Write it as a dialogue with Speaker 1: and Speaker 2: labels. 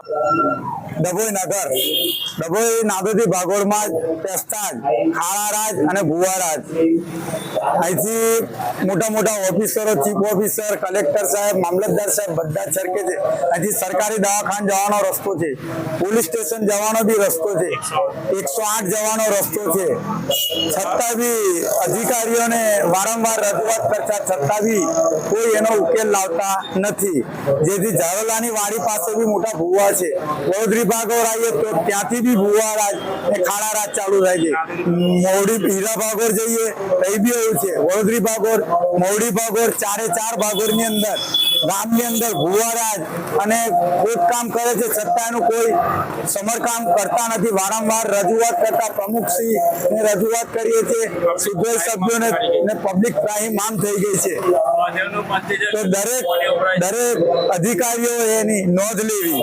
Speaker 1: ડભોઈ નગર ડભોઈ નાદોદી ભાગોળમાં પેસ્તાજ ખાળારાજ અને ભુવારાજ અહીંથી મોટા મોટા ઓફિસરો ચીફ ઓફિસર કલેક્ટર સાહેબ મામલતદાર સાહેબ બધા જ સરકે છે। અહીંથી સરકારી દવાખાને જવાનો રસ્તો છે, પોલીસ સ્ટેશન જવાનો બી રસ્તો છે, 108 જવાનો રસ્તો છે। છતાં બી અધિકારીઓને વારંવાર રજૂઆત કરતા છતાં બી કોઈ એનો ઉકેલ લાવતા નથી। જેથી ઝારોલાની વાડી પાસે બી મોટા ભુવા છે, વડોદરી ભાગોળ આવીએ તો ત્યાંથી બી ભુવા રાજ ને ખાડા રાજ ચાલુ થાય છે। મોવડી હીરા ભાગોળ જઈએ તો એ બી એવું છે, વડોદરી ભાગોળ મોવડી ભાગોળ 4 ભાગોળની અંદર ગામની અંદર ભુવા રાજ અને ખોદકામ કરે છે, છતાં એનું કોઈ સમરકામ કરતા નથી। વારંવાર રજૂઆત કરતા પ્રમુખશ્રી ને રજૂઆત કરીએ છીએ, સિદ્ધોઈ સભ્યોને પબ્લિક ત્રાહિમામ થઈ ગઈ છે। તો દરેક અધિકારીઓ એની નોંધ લેવી।